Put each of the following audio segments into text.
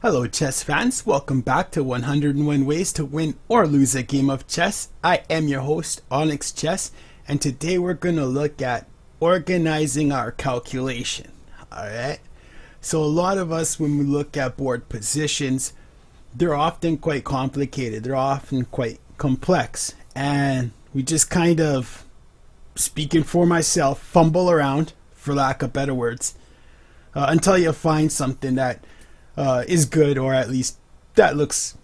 Hello chess fans, welcome back to 101 Ways to Win or Lose a Game of Chess. I am your host, Onyx Chess, and today we're going to look at organizing our calculation. Alright, so a lot of us, when we look at board positions, they're often quite complicated, they're often quite complex, and we just kind of, speaking for myself, fumble around, for lack of better words, until you find something that is good, or at least that looks,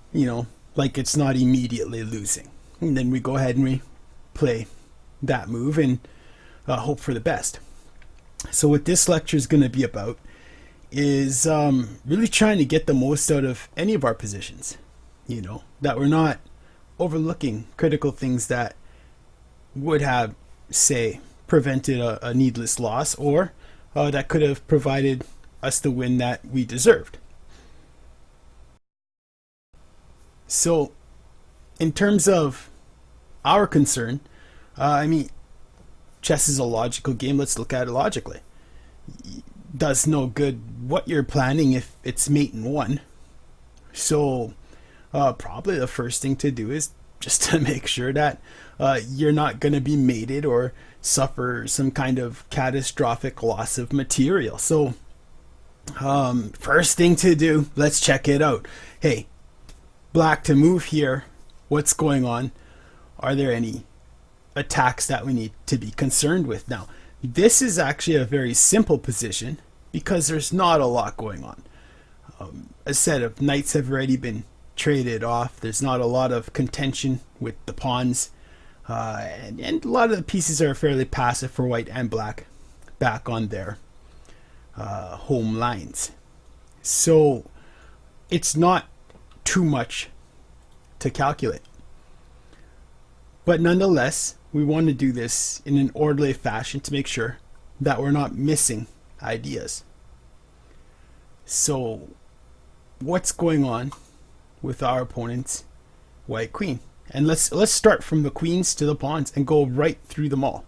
like it's not immediately losing. And then we go ahead and we play that move and hope for the best. So what this lecture is going to be about is really trying to get the most out of any of our positions. That we're not overlooking critical things that would have, say, prevented a needless loss, or that could have provided us the win that we deserved. So, in terms of our concern, chess is a logical game. Let's look at it logically. Does no good what you're planning if it's mate in one. So, probably the first thing to do is just to make sure that you're not going to be mated or suffer some kind of catastrophic loss of material. So, first thing to do, let's check it out. Hey, Black to move here. What's going on? Are there any attacks that we need to be concerned with? Now, this is actually a very simple position because there's not a lot going on. A set of knights have already been traded off. There's not a lot of contention with the pawns. And a lot of the pieces are fairly passive for white and black back on their home lines. So it's not too much to calculate. But nonetheless, we want to do this in an orderly fashion to make sure that we're not missing ideas. So what's going on with our opponent's white queen? And let's start from the queens to the pawns and go right through them all.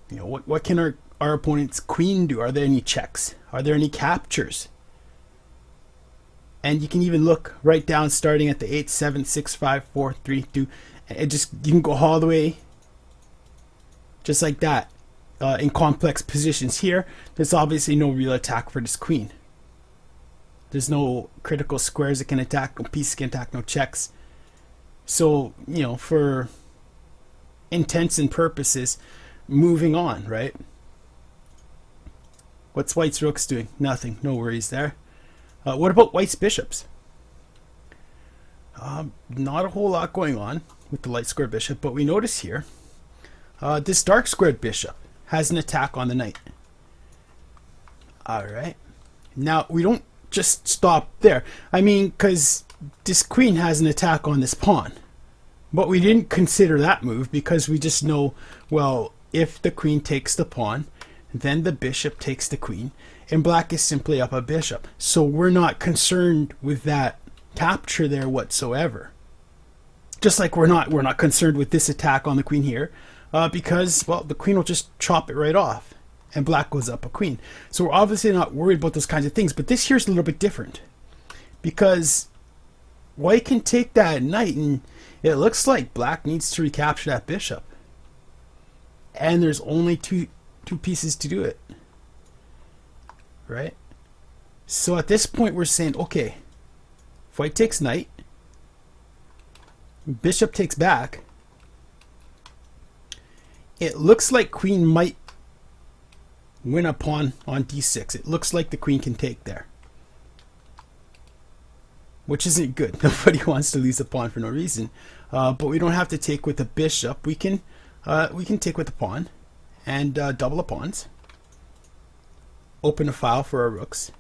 What can our opponent's queen do? Are there any checks? Are there any captures? And you can even look right down, starting at the 8, 7, 6, 5, 4, 3, 2. And you can go all the way, just like that, in complex positions. Here, there's obviously no real attack for this queen. There's no critical squares it can attack, no pieces can attack, no checks. So, for intents and purposes, moving on, right? What's white's rooks doing? Nothing. No worries there. What about white's bishops? Not a whole lot going on with the light squared bishop, but we notice here this dark squared bishop has an attack on the knight. Alright. Now, we don't just stop there. Because this queen has an attack on this pawn. But we didn't consider that move because we just know, well, if the queen takes the pawn, then the bishop takes the queen, and black is simply up a bishop. So we're not concerned with that capture there whatsoever. Just like we're not concerned with this attack on the queen here, because, well, the queen will just chop it right off, and black goes up a queen. So we're obviously not worried about those kinds of things. But this here's a little bit different, because white can take that knight, and it looks like black needs to recapture that bishop, and there's only two pieces to do it, right? So at this point we're saying, okay, if white takes knight, bishop takes back, it looks like queen might win a pawn on d6. It looks like the queen can take there, which isn't good. Nobody wants to lose a pawn for no reason, but we don't have to take with the bishop. We can take with the pawn and double the pawns, open a file for our rooks,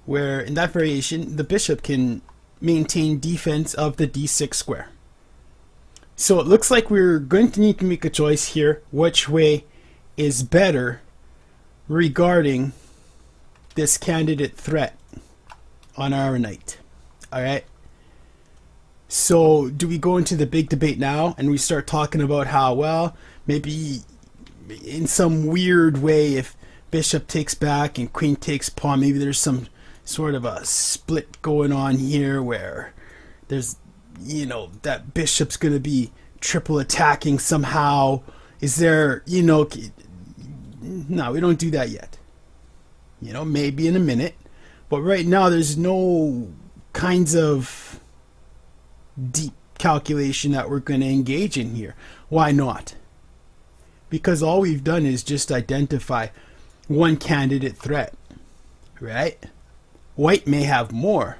where in that variation the bishop can maintain defense of the d6 square. So it looks like we're going to need to make a choice here which way is better regarding this candidate threat on our knight. Alright, so do we go into the big debate now and we start talking about how, well, maybe in some weird way, if bishop takes back and queen takes pawn, maybe there's some sort of a split going on here where there's, that bishop's going to be triple attacking somehow. Is there, no, we don't do that yet. Maybe in a minute. But right now there's no kinds of deep calculation that we're going to engage in here. Why not? Because all we've done is just identify one candidate threat, right? White may have more.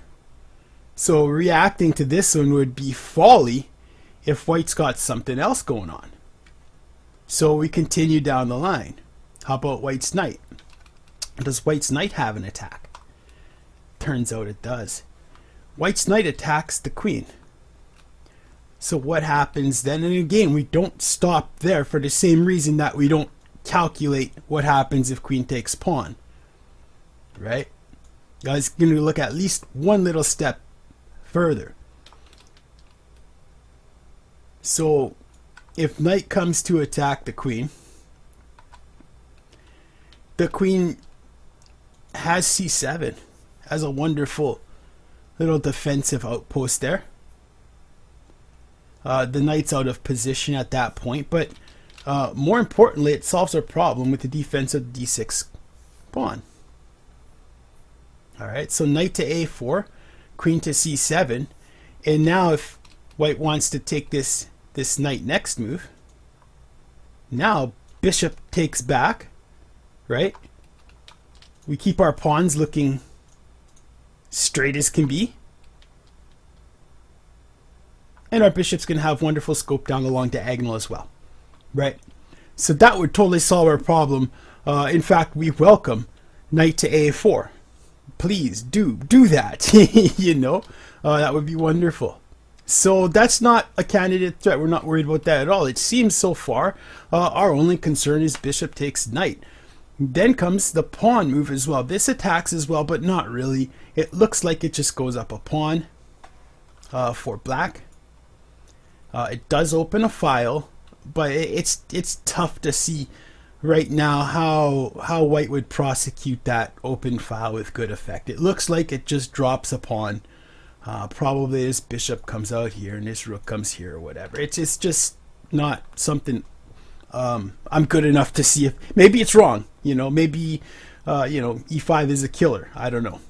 So reacting to this one would be folly if white's got something else going on. So we continue down the line. How about white's knight? Does white's knight have an attack? Turns out it does. White's knight attacks the queen. So what happens then? And again, we don't stop there for the same reason that we don't calculate what happens if queen takes pawn. Right? Guys, going to look at least one little step further. So if knight comes to attack the queen has c7, has a wonderful little defensive outpost there. The knight's out of position at that point, but more importantly, it solves our problem with the defense of the d6 pawn. Alright, so knight to a4, queen to c7, and now if white wants to take this knight next move, now bishop takes back, right? We keep our pawns looking straight as can be. And our bishop's going to have wonderful scope down the long diagonal as well, right? So that would totally solve our problem. In fact, we welcome knight to a4. Please do that, that would be wonderful. So that's not a candidate threat. We're not worried about that at all. It seems so far our only concern is bishop takes knight. Then comes the pawn move as well. This attacks as well, but not really. It looks like it just goes up a pawn for black. It does open a file, but it's tough to see right now how white would prosecute that open file with good effect. It looks like it just drops a pawn. Probably this bishop comes out here and this rook comes here or whatever. It's just not something I'm good enough to see. If maybe it's wrong, maybe e5 is a killer. I don't know.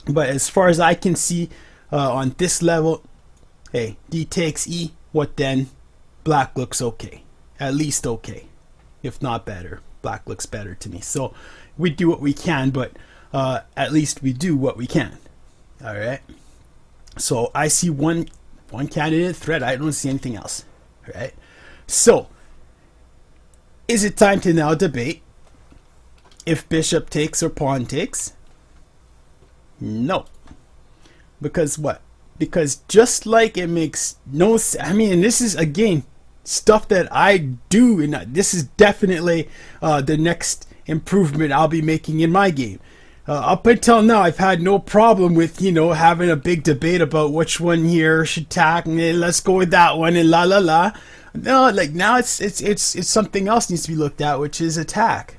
But as far as I can see on this level, hey, d takes e. What then? Black looks okay. At least okay. If not better. Black looks better to me. So we do what we can, but at least we do what we can. All right. So I see one candidate threat. I don't see anything else. All right. So is it time to now debate if bishop takes or pawn takes? No. Because what? Because just like it makes no sense. I mean, and this is, again, stuff that I do, and this is definitely the next improvement I'll be making in my game. Up until now, I've had no problem with, having a big debate about which one here should attack, and let's go with that one, and la la la. No, like now it's something else needs to be looked at, which is attack.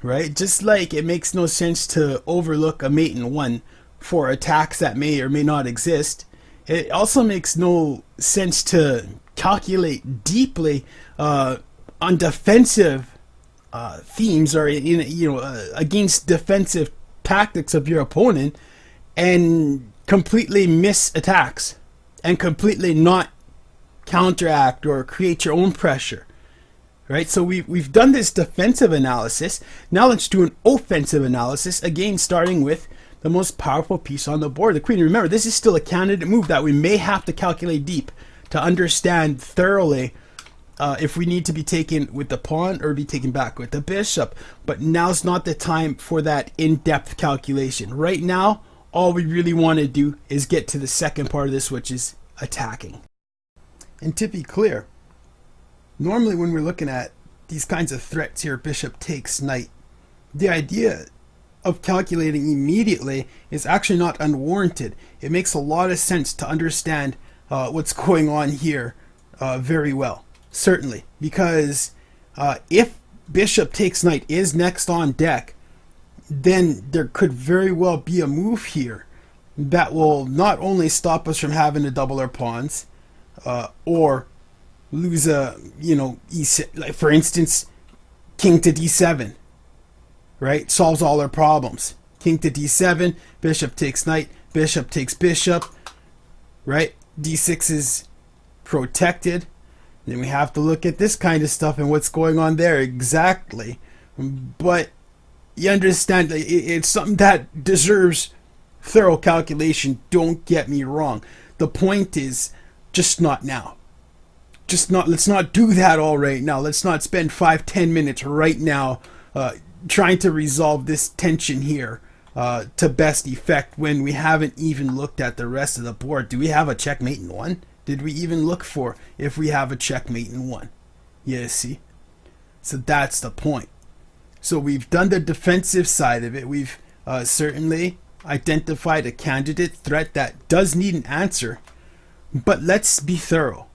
Right? Just like it makes no sense to overlook a mate in one for attacks that may or may not exist, it also makes no sense to calculate deeply on defensive themes or against defensive tactics of your opponent and completely miss attacks and completely not counteract or create your own pressure. Right? So we've done this defensive analysis. Now let's do an offensive analysis, again starting with the most powerful piece on the board, the queen. Remember, this is still a candidate move that we may have to calculate deep to understand thoroughly if we need to be taken with the pawn or be taken back with the bishop. But now's not the time for that in-depth calculation. Right now, all we really want to do is get to the second part of this, which is attacking. And to be clear, normally when we're looking at these kinds of threats here, bishop takes knight, the idea of calculating immediately is actually not unwarranted. It makes a lot of sense to understand what's going on here very well, certainly, because if bishop takes knight is next on deck, then there could very well be a move here that will not only stop us from having to double our pawns, or lose a, e6, like for instance, king to d7, right? Solves all our problems. King to d7, bishop takes knight, bishop takes bishop, right? d6 is protected. Then we have to look at this kind of stuff and what's going on there exactly. But you understand, it's something that deserves thorough calculation. Don't get me wrong. The point is, just not now. Let's not do that all right now. Let's not spend 5-10 minutes right now trying to resolve this tension here to best effect when we haven't even looked at the rest of the board. Do we have a checkmate in one? Did we even look for if we have a checkmate in one? You see? So that's the point. So we've done the defensive side of it. We've certainly identified a candidate threat that does need an answer. But let's be thorough.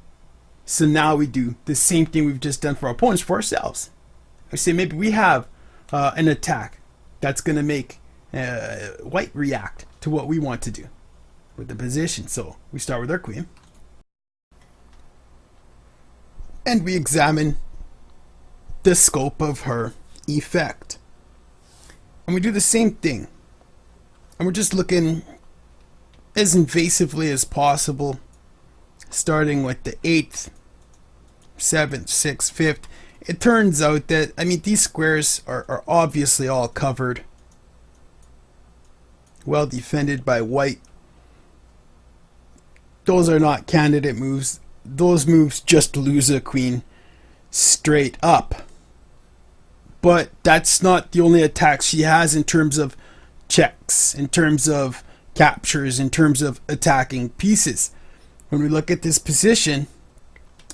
So now we do the same thing we've just done for our opponents for ourselves. I say maybe we have an attack that's going to make white react to what we want to do with the position. So we start with our queen. And we examine the scope of her effect. And we do the same thing. And we're just looking as invasively as possible, starting with the 8th, 7th, 6th, 5th. It turns out that, these squares are obviously all covered. Well defended by white. Those are not candidate moves. Those moves just lose a queen straight up. But that's not the only attack she has in terms of checks, in terms of captures, in terms of attacking pieces. When we look at this position,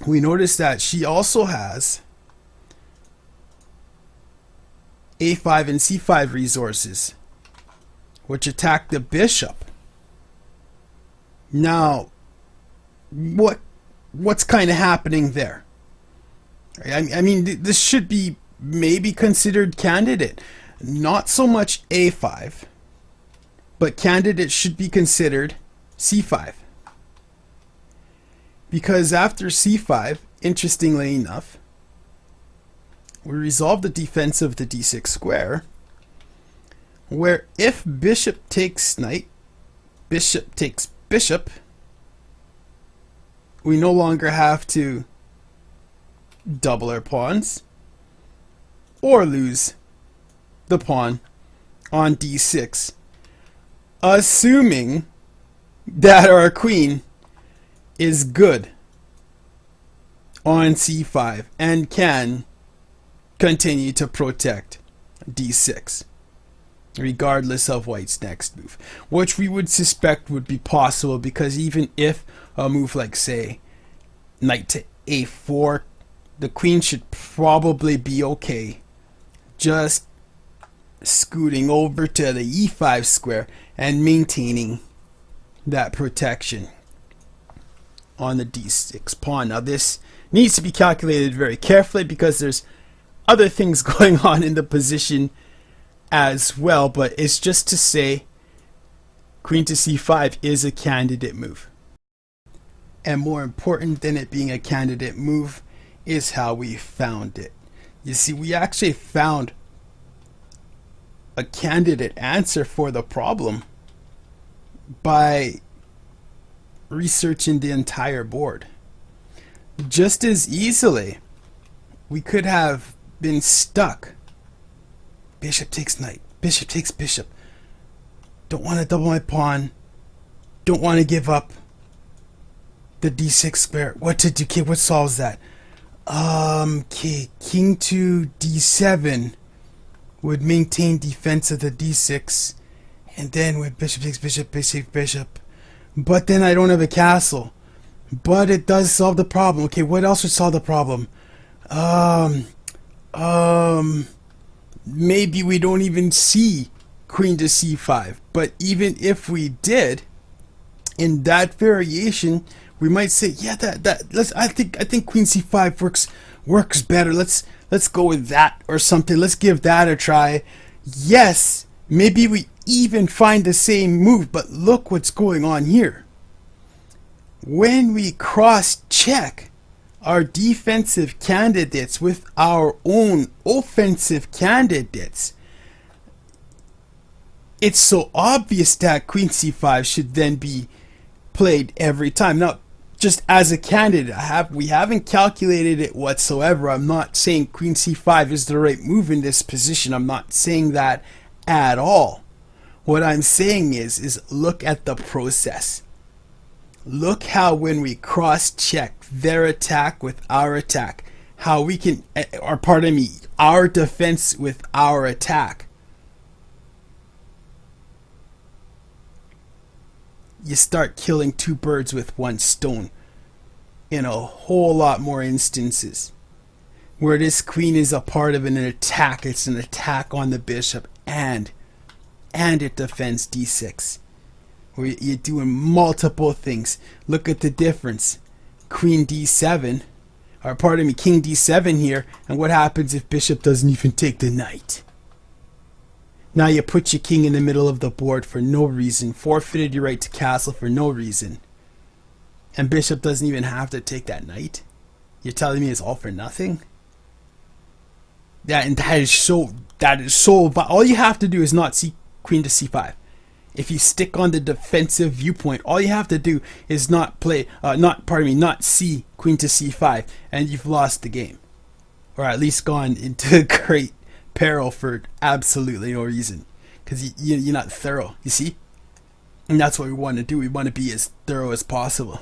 we notice that she also has a5 and c5 resources, which attack the bishop. Now, what's kind of happening there? This should be maybe considered candidate. Not so much a5, but candidate should be considered c5. Because after c5, interestingly enough, we resolve the defense of the d6 square, where if bishop takes knight, bishop takes bishop, we no longer have to double our pawns or lose the pawn on d6, assuming that our queen is good on c5 and can continue to protect d6 regardless of white's next move, which we would suspect would be possible, because even if a move like, say, knight to a4, the queen should probably be okay just scooting over to the e5 square and maintaining that protection on the d6 pawn. Now this needs to be calculated very carefully because there's other things going on in the position as well, but it's just to say queen to c5 is a candidate move. And more important than it being a candidate move is how we found it. You see, we actually found a candidate answer for the problem by researching the entire board. Just as easily, we could have been stuck. Bishop takes knight, bishop takes bishop. Don't want to double my pawn. Don't want to give up the d6 square. What to do? Okay, what solves that? Okay, king to d7 would maintain defense of the d6, and then with bishop takes bishop, bishop, bishop. But then I don't have a castle. But it does solve the problem. Okay, what else would solve the problem? Maybe we don't even see queen to c5. But even if we did, in that variation, we might say, yeah, I think queen c5 works better. Let's go with that or something. Let's give that a try. Yes, Maybe we even find the same move, but look what's going on here. When we cross-check our defensive candidates with our own offensive candidates, it's so obvious that queen c5 should then be played every time. Now, just as a candidate, we haven't calculated it whatsoever. I'm not saying queen c5 is the right move in this position. I'm not saying that at all. What I'm saying is look at the process. Look how when we cross-check their attack with our attack, how we can, or pardon me, our defense with our attack. You start killing two birds with one stone in a whole lot more instances. Where this queen is a part of an attack, it's an attack on the bishop and it defends d6. Where you're doing multiple things. Look at the difference. Queen d7, or pardon me, king d7 here, and what happens if bishop doesn't even take the knight? Now you put your king in the middle of the board for no reason, forfeited your right to castle for no reason, and bishop doesn't even have to take that knight? You're telling me it's all for nothing? That is so all you have to do is not see queen to c5. If you stick on the defensive viewpoint, all you have to do is not see queen to c5, and you've lost the game, or at least gone into great peril for absolutely no reason, because you're not thorough, you see? And that's what we want to do. We want to be as thorough as possible.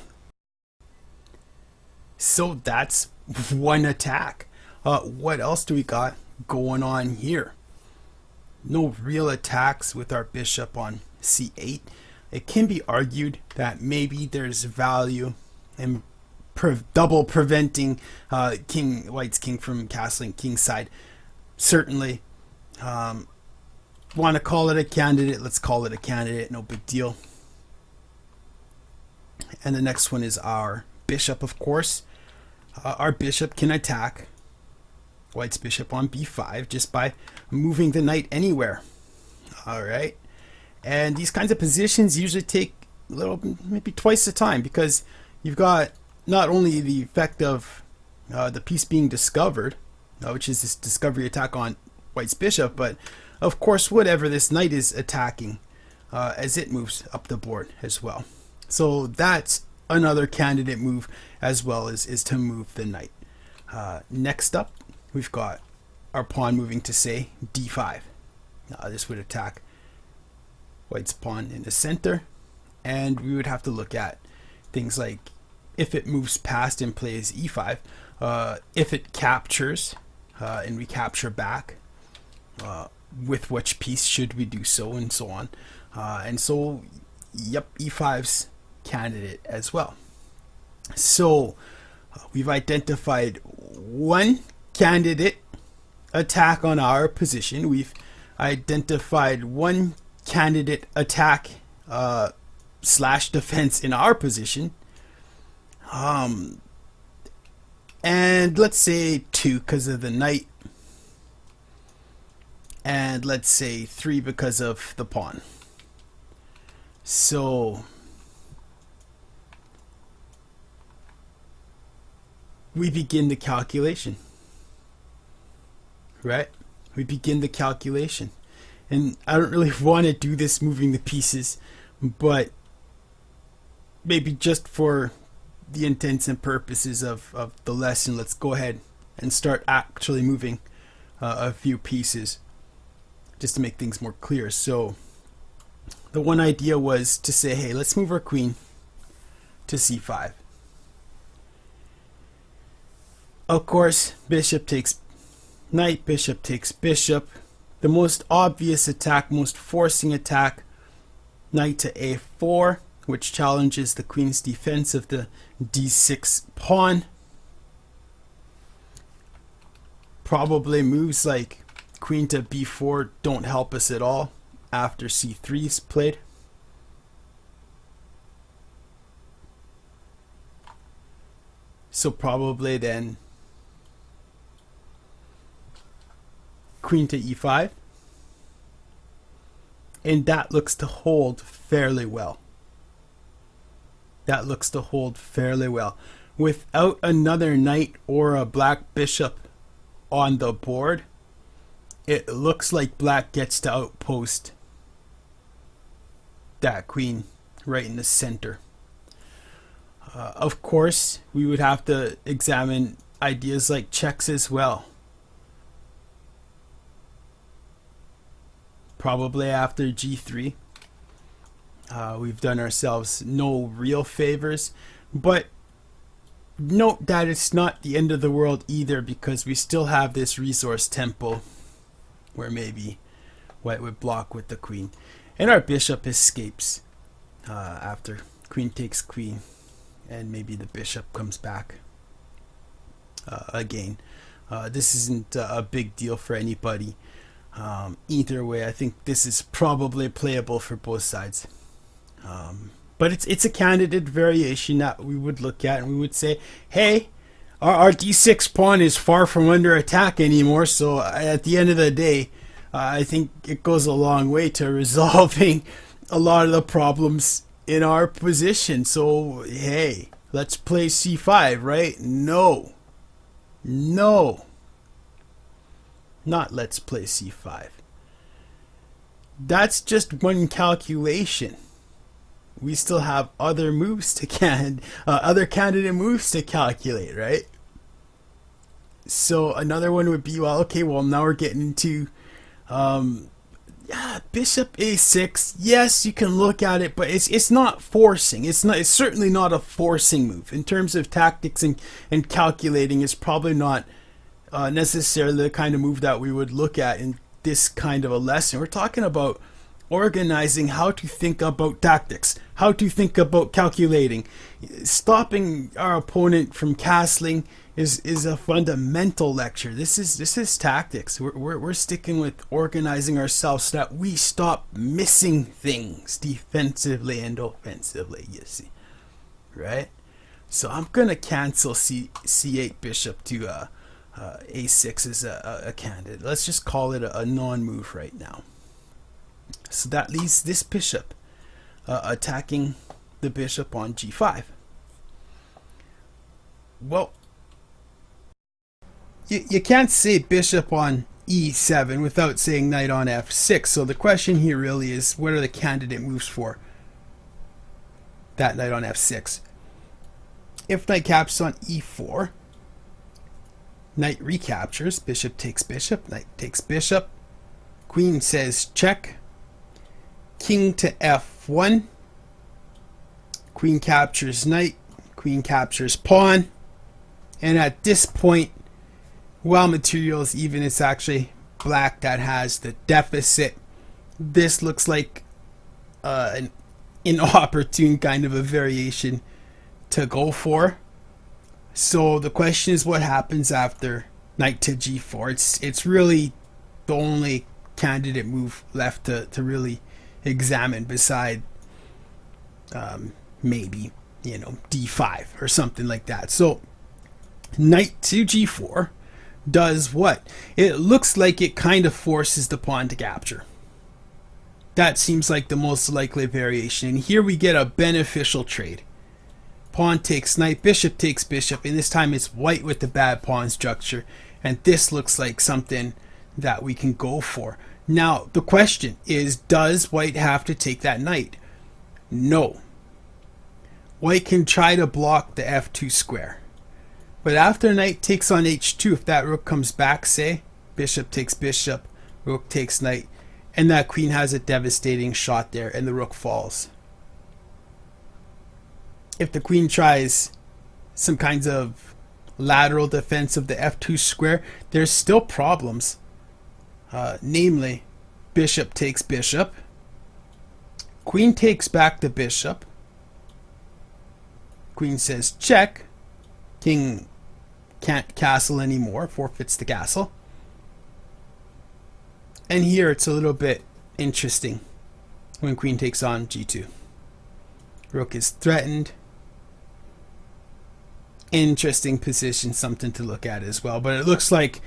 So that's one attack. What else do we got going on here? No real attacks with our bishop on c8. It can be argued that maybe there's value in double preventing white's king from castling kingside. Certainly. Want to call it a candidate? Let's call it a candidate. No big deal. And the next one is our bishop, of course. Our bishop can attack white's bishop on b5 just by moving the knight anywhere. Alright. And these kinds of positions usually take maybe twice the time, because you've got not only the effect of the piece being discovered, which is this discovery attack on white's bishop, but of course whatever this knight is attacking as it moves up the board as well. So that's another candidate move, as well as is to move the knight. Next up, we've got our pawn moving to, say, d5. This would attack white's pawn in the center, and we would have to look at things like if it moves past and plays e5, if it captures and we capture back, with which piece should we do so, and so on. And so, yep, e5's candidate as well. So we've identified one candidate attack on our position. We've identified one candidate attack slash defense in our position. And let's say 2 because of the knight. And let's say 3 because of the pawn. So we begin the calculation. Right? We begin the calculation. And I don't really want to do this moving the pieces, but maybe just for the intents and purposes of the lesson, let's go ahead and start actually moving a few pieces just to make things more clear. So the one idea was to say, hey, let's move our queen to c5. Of course, bishop takes knight, bishop takes bishop. The most obvious attack, most forcing attack, knight to a4, which challenges the queen's defense of the d6 pawn. Probably moves like queen to b4 don't help us at all after c3 is played. So probably then queen to e5. and that looks to hold fairly well. That looks to hold fairly well. Without another knight or a black bishop on the board, it looks like black gets to outpost that queen right in the center. Of course, we would have to examine ideas like checks as well. Probably after g3. We've done ourselves no real favors, but note that it's not the end of the world either, because we still have this resource tempo where maybe white would block with the queen, and our bishop escapes after queen takes queen, and maybe the bishop comes back again. This isn't a big deal for anybody. Either way, I think this is probably playable for both sides. But it's a candidate variation that we would look at, and we would say, hey, our d6 pawn is far from under attack anymore, so at the end of the day, I think it goes a long way to resolving a lot of the problems in our position. So, hey, let's play c5, right? No. Not let's play c5. That's just one calculation. We still have other moves to other candidate moves to calculate, right? So another one would be, well, okay, well, now we're getting into bishop a6. Yes, you can look at it, but it's not forcing. It's certainly not a forcing move in terms of tactics and calculating. It's probably not necessarily the kind of move that we would look at in this kind of a lesson. We're talking about organizing how to think about tactics, how to think about calculating. Stopping our opponent from castling is a fundamental lecture. This is tactics. We're sticking with organizing ourselves so that we stop missing things defensively and offensively, you see, right? So I'm gonna cancel c8 bishop to a6 as a candidate. Let's just call it a non-move right now. So that leaves this bishop attacking the bishop on g5. Well, you can't say bishop on e7 without saying knight on f6. So the question here really is, what are the candidate moves for that knight on f6? If knight captures on e4, knight recaptures, bishop takes bishop, knight takes bishop, queen says check, king to f1, queen captures knight, queen captures pawn, and at this point, while material is even, it's actually black that has the deficit. This looks like an inopportune kind of a variation to go for. So the question is, what happens after knight to g4? It's really the only candidate move left to really examine, beside maybe, d5 or something like that. So knight to g4 does what? It looks like it kind of forces the pawn to capture. That seems like the most likely variation, and here we get a beneficial trade. Pawn takes knight, bishop takes bishop, and this time it's white with the bad pawn structure, and this looks like something that we can go for. Now the question is, does white have to take that knight? No. White can try to block the f2 square, but after knight takes on h2, if that rook comes back, say bishop takes bishop, rook takes knight, and that queen has a devastating shot there and the rook falls. If the queen tries some kinds of lateral defense of the f2 square, there's still problems. Namely, bishop takes bishop, queen takes back the bishop, queen says check, king can't castle anymore, forfeits the castle. And here it's a little bit interesting when queen takes on g2. Rook is threatened. Interesting position, something to look at as well. But it looks like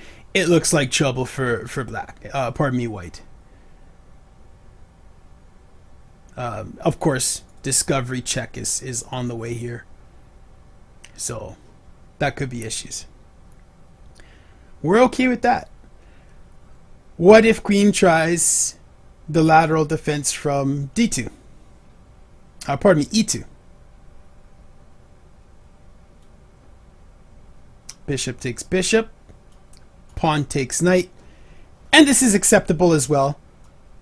trouble for black. Pardon me, white. Of course, discovery check is on the way here. So that could be issues. We're okay with that. What if queen tries the lateral defense from d2? Pardon me, e2. Bishop takes bishop. Pawn takes knight. And this is acceptable as well,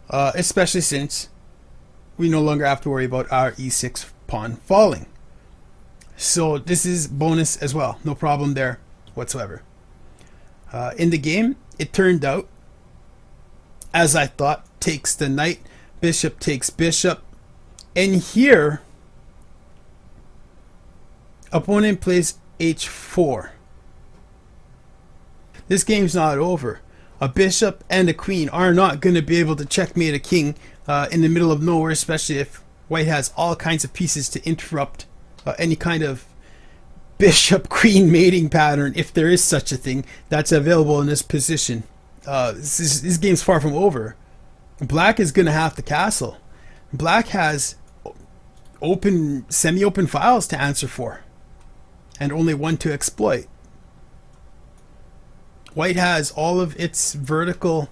especially since we no longer have to worry about our e6 pawn falling. So this is bonus as well. No problem there whatsoever. In the game, it turned out, as I thought, takes the knight. Bishop takes bishop. And here, opponent plays h4. This game's not over. A bishop and a queen are not going to be able to checkmate a king in the middle of nowhere, especially if white has all kinds of pieces to interrupt any kind of bishop-queen mating pattern, if there is such a thing, that's available in this position. This game's far from over. Black is going to have to castle. Black has semi-open files to answer for, and only one to exploit. White has all of its vertical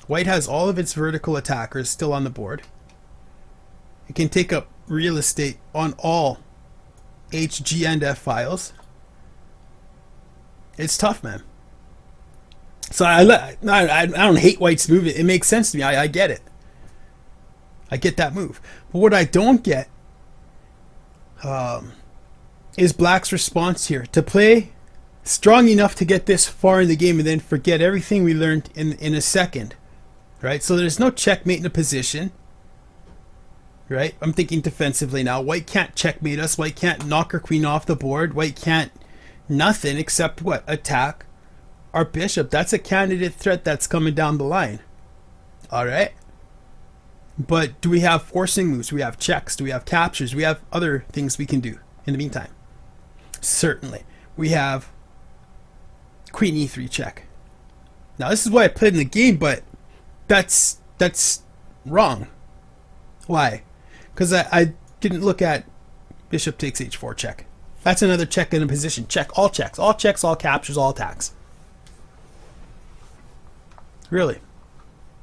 attackers still on the board. It can take up real estate on all H, G, and F files. It's tough, man. So I don't hate White's move. It makes sense to me. I get it. I get that move. But what I don't get is Black's response here. To play strong enough to get this far in the game and then forget everything we learned in a second. Right? So there's no checkmate in a position. Right? I'm thinking defensively now. White can't checkmate us. White can't knock our queen off the board. White can't nothing except what? Attack our bishop. That's a candidate threat that's coming down the line. Alright? But do we have forcing moves? Do we have checks? Do we have captures? Do we have other things we can do in the meantime? Certainly. We have queen e3 check. Now this is what I played in the game, but that's wrong. Why? Because I didn't look at bishop takes h4 check. That's another check in a position. Check, all checks, all captures, all attacks. Really.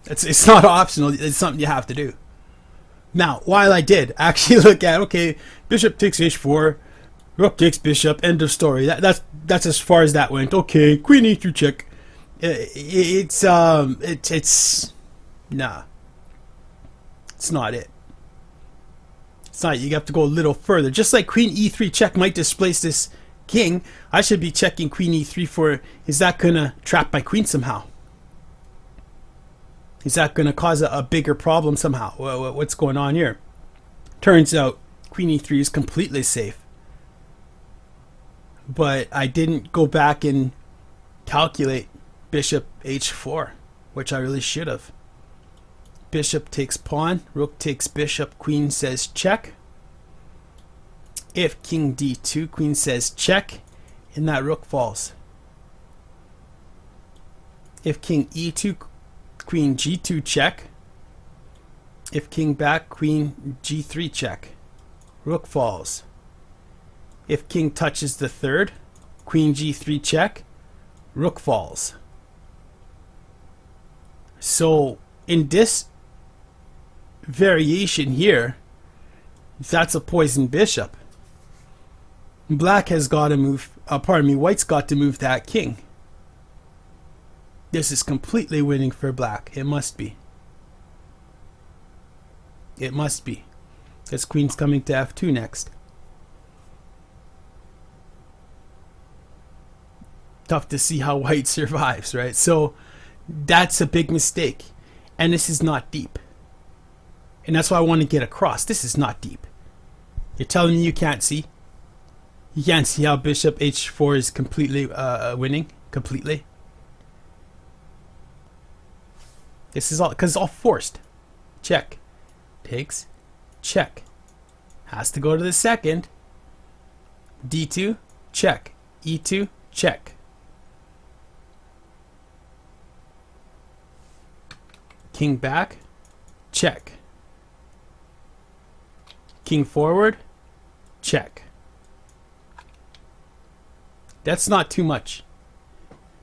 It's not optional, it's something you have to do. Now, while I did actually look at, okay, bishop takes h4, rook takes bishop, end of story. That's as far as that went. Okay, queen e3 check. It's nah. It's not it. It's not. You have to go a little further. Just like queen e3 check might displace this king, I should be checking queen e3 for, is that gonna trap my queen somehow? Is that going to cause a bigger problem somehow? What's going on here? Turns out queen e3 is completely safe. But I didn't go back and calculate bishop h4, which I really should have. Bishop takes pawn, rook takes bishop, queen says check. If king d2, queen says check, and that rook falls. If king e2, queen g2 check. If king back, queen g3 check. Rook falls. If king touches the third, queen g3 check. Rook falls. So in this variation here, that's a poisoned bishop. Black has got to move, White's got to move that king. This is completely winning for black. It must be. It must be. Because queen's coming to f2 next. Tough to see how white survives, right? So that's a big mistake. And this is not deep. And that's why I want to get across. This is not deep. You're telling me you can't see? You can't see how bishop h4 is completely winning? Completely? This is all, because it's all forced. Check. Takes. Check. Has to go to the second. d2. Check. e2. Check. King back. Check. King forward, check. That's not too much.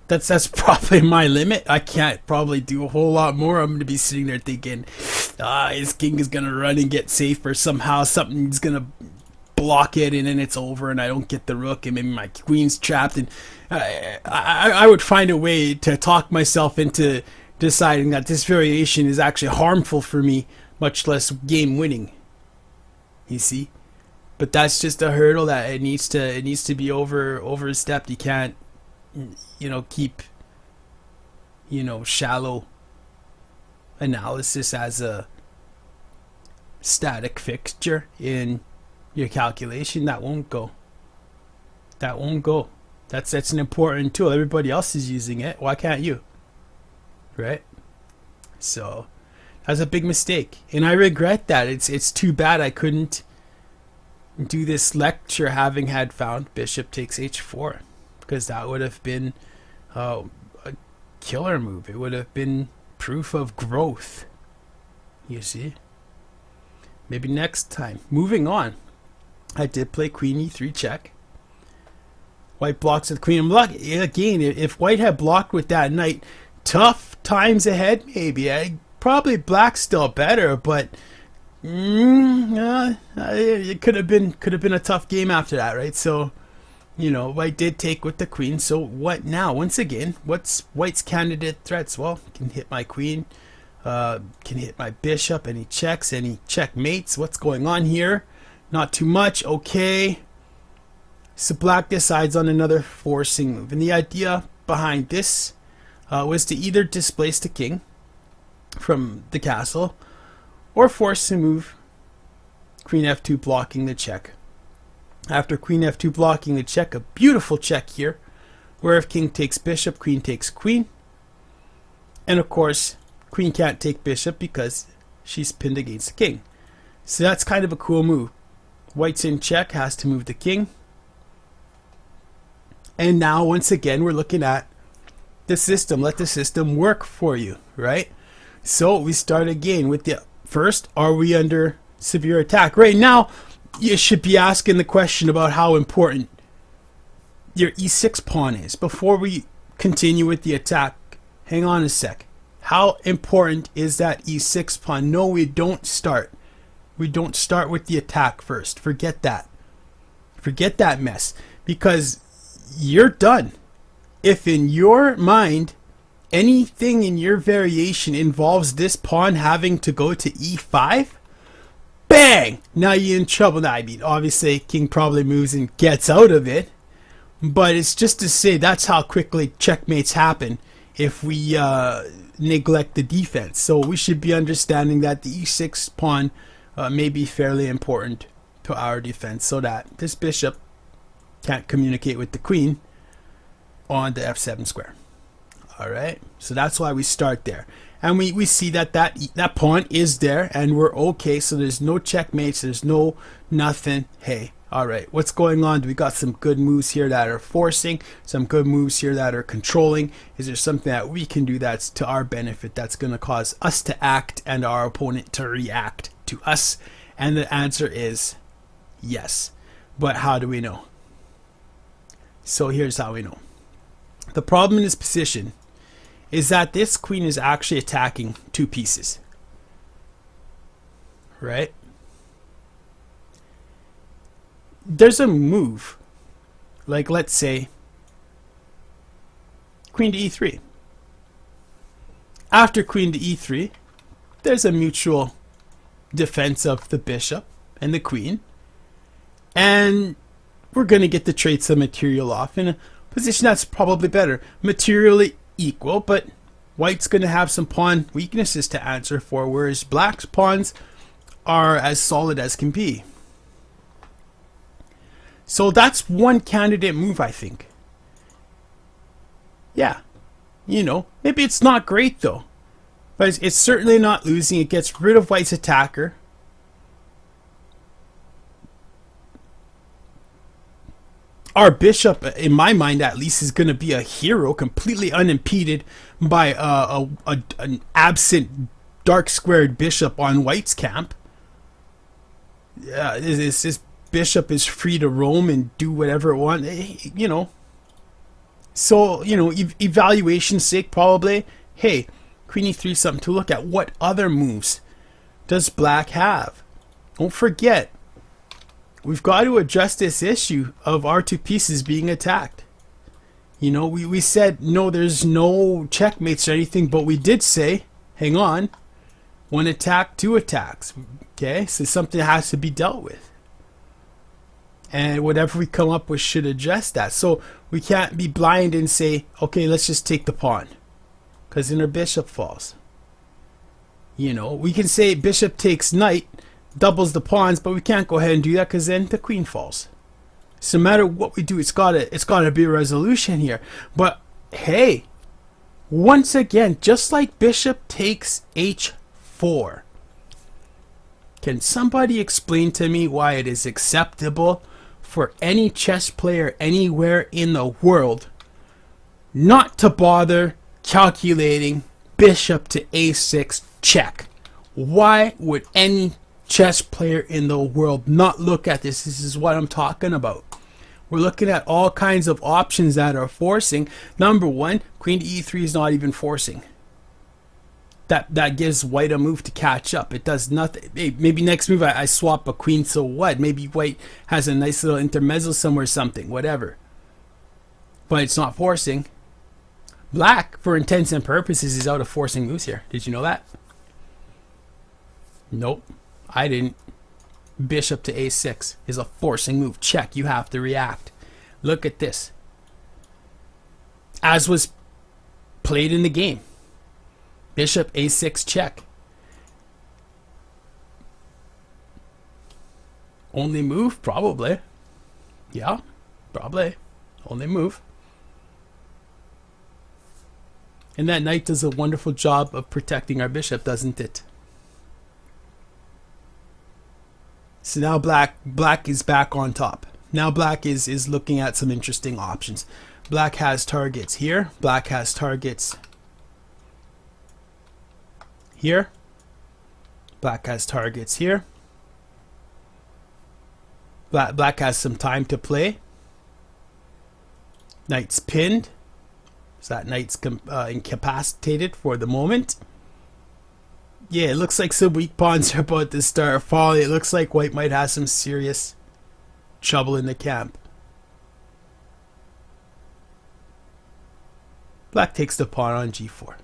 That's probably my limit. I can't probably do a whole lot more. I'm going to be sitting there thinking, his king is going to run and get safe, or somehow something's going to block it, and then it's over and I don't get the rook, and maybe my queen's trapped. And I would find a way to talk myself into deciding that this variation is actually harmful for me, much less game winning. You see? But that's just a hurdle that it needs to be overstepped. You can't, keep, shallow analysis as a static fixture in your calculation. That won't go. That's an important tool. Everybody else is using it. Why can't you? Right? So that's a big mistake, and I regret that. It's too bad I couldn't do this lecture having had found bishop takes h4, because that would have been a killer move. It would have been proof of growth. You see? Maybe next time. Moving on. I did play queen e3 check. White blocks with queen. I'm lucky. Again, if white had blocked with that knight, tough times ahead maybe. Probably black's still better, but it could have been a tough game after that, right? So, white did take with the queen. So what now? Once again, what's white's candidate threats? Well, can hit my queen, can hit my bishop, and he checks and he checkmates. What's going on here? Not too much. Okay. So black decides on another forcing move, and the idea behind this was to either displace the king from the castle, or force a move, queen f2 blocking the check. After queen f2 blocking the check, a beautiful check here, where if king takes bishop, queen takes queen. And of course, queen can't take bishop because she's pinned against the king. So that's kind of a cool move. White's in check, has to move the king. And now, once again, we're looking at the system. Let the system work for you, right? So we start again with the first, are we under severe attack? Right now, you should be asking the question about how important your e6 pawn is. Before we continue with the attack, hang on a sec. How important is that e6 pawn? No, we don't start. We don't start with the attack first. Forget that. Forget that mess. Because you're done. If in your mind anything in your variation involves this pawn having to go to e5, bang! Now you're in trouble. Now, I mean, obviously, king probably moves and gets out of it, but it's just to say that's how quickly checkmates happen if we neglect the defense. So we should be understanding that the e6 pawn may be fairly important to our defense, so that this bishop can't communicate with the queen on the f7 square. Alright, so that's why we start there. And we see that pawn is there, and we're okay. So there's no checkmates, there's no nothing. Hey, alright, what's going on? We got some good moves here that are forcing, some good moves here that are controlling. Is there something that we can do that's to our benefit, that's going to cause us to act and our opponent to react to us? And the answer is yes. But how do we know? So here's how we know. The problem in this position is that this queen is actually attacking two pieces, right? There's a move, like let's say queen to e3. After queen to e3, there's a mutual defense of the bishop and the queen, and we're going to get the traits of material off in a position that's probably better. Materially equal, but white's going to have some pawn weaknesses to answer for, whereas black's pawns are as solid as can be. So that's one candidate move, I think. Yeah, maybe it's not great though, but it's certainly not losing. It gets rid of white's attacker. Our bishop, in my mind at least, is going to be a hero, completely unimpeded by an absent dark squared bishop on white's camp. This bishop is free to roam and do whatever it wants, you know. So, you know, evaluation's sake, probably, hey, queen e3 something to look at. What other moves does black have? Don't forget, we've got to address this issue of our two pieces being attacked. You know, we said, no, there's no checkmates or anything, but we did say, hang on, one attack, two attacks. Okay, so something has to be dealt with. And whatever we come up with should address that. So we can't be blind and say, okay, let's just take the pawn, because then our bishop falls. You know, we can say bishop takes knight, doubles the pawns, but we can't go ahead and do that because then the queen falls. So no matter what we do, it's gotta be a resolution here. But hey, once again, just like bishop takes h4, can somebody explain to me why it is acceptable for any chess player anywhere in the world not to bother calculating bishop to a6 check? Why would any chess player in the world not look at this? This is what I'm talking about. We're looking at all kinds of options that are forcing. Number one, queen to e3 is not even forcing. That gives white a move to catch up. It does nothing. Hey, maybe next move I swap a queen, so what? Maybe white has a nice little intermezzo somewhere, something, whatever. But it's not forcing. Black, for intents and purposes, is out of forcing moves here. Did you know that? Nope, I didn't. Bishop to a6 is a forcing move. Check. You have to react. Look at this. As was played in the game. Bishop a6 check. Only move? Probably. Yeah, probably. Only move. And that knight does a wonderful job of protecting our bishop, doesn't it? So now black is back on top. Now black is looking at some interesting options. Black has targets here. Black has targets here. Black has targets here. Black has some time to play. Knight's pinned. So that knight's incapacitated for the moment. Yeah, it looks like some weak pawns are about to start falling. It looks like white might have some serious trouble in the camp. Black takes the pawn on g4.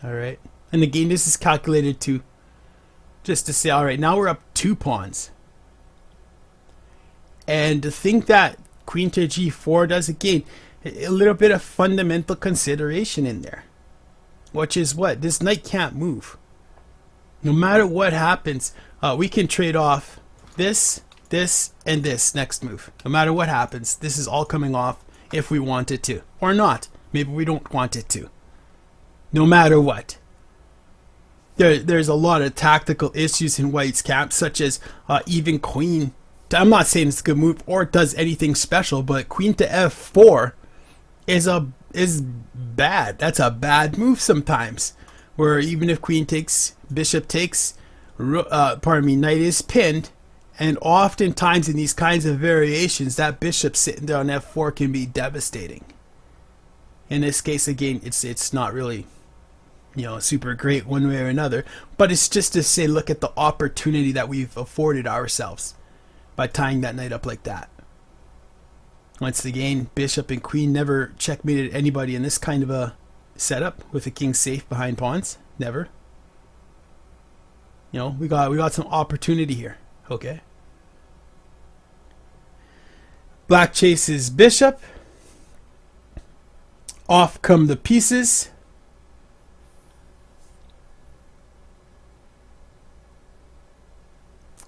Alright. And again, this is calculated to just to say, alright, now we're up 2 pawns. And to think that queen to g4 does, again, a little bit of fundamental consideration in there. Which is what? This knight can't move. No matter what happens, we can trade off this, this, and this next move. No matter what happens, this is all coming off if we want it to. Or not. Maybe we don't want it to. No matter what. There's a lot of tactical issues in white's camp, such as even queen. I'm not saying it's a good move or it does anything special, but queen to f4 is bad. That's a bad move sometimes, where even if queen takes, bishop takes, knight is pinned, and oftentimes in these kinds of variations, that bishop sitting there on f4 can be devastating. In this case, again, it's not really, you know, super great one way or another, but it's just to say, look at the opportunity that we've afforded ourselves by tying that knight up like that. Once again, bishop and queen never checkmated anybody in this kind of a setup with the king safe behind pawns. Never. You know, we got some opportunity here. Okay. Black chases bishop. Off come the pieces.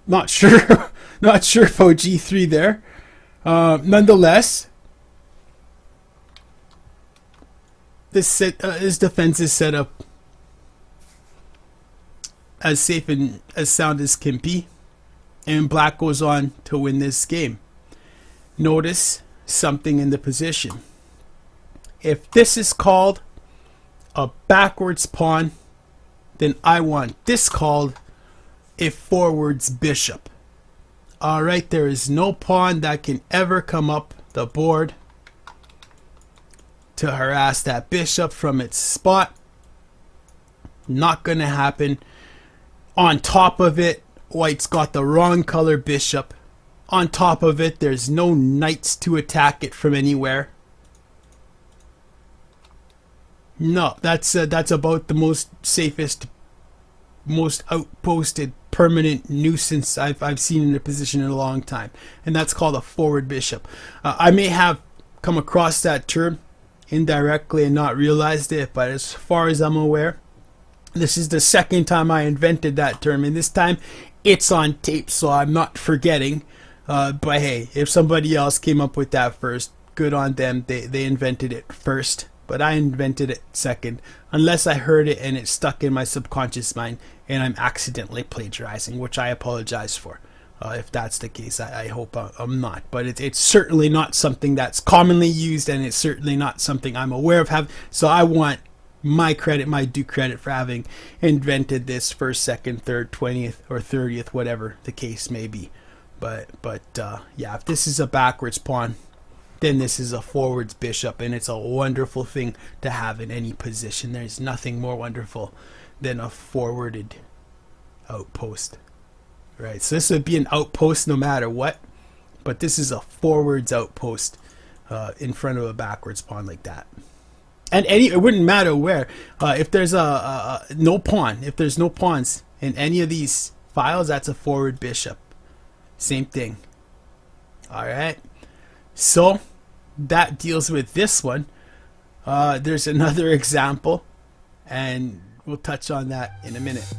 Not sure. Not sure about g3 there. Nonetheless, this defense is set up as safe and as sound as can be, and black goes on to win this game. Notice something in the position. If this is called a backwards pawn, then I want this called a forward's bishop. Alright, there is no pawn that can ever come up the board to harass that bishop from its spot. Not gonna happen. On top of it, white's got the wrong color bishop. On top of it, there's no knights to attack it from anywhere. No, that's about the most safest, most outposted permanent nuisance I've seen in a position in a long time, and that's called a forward bishop. I may have come across that term indirectly and not realized it, but as far as I'm aware, this is the second time I invented that term, and this time it's on tape, so I'm not forgetting. But hey, if somebody else came up with that first, good on them. They invented it first, but I invented it second, unless I heard it and it stuck in my subconscious mind and I'm accidentally plagiarizing, which I apologize for. If that's the case, I hope I'm not. But it's certainly not something that's commonly used, and it's certainly not something I'm aware of having. So I want my credit, my due credit for having invented this first, second, third, 20th, or 30th, whatever the case may be. But yeah, if this is a backwards pawn, then this is a forwards bishop, and it's a wonderful thing to have in any position. There's nothing more wonderful than a forwarded outpost. Right, so this would be an outpost no matter what, but this is a forwards outpost in front of a backwards pawn like that. And it wouldn't matter where. If there's no pawn, if there's no pawns in any of these files, that's a forward bishop. Same thing. All right, so that deals with this one. There's another example, and we'll touch on that in a minute.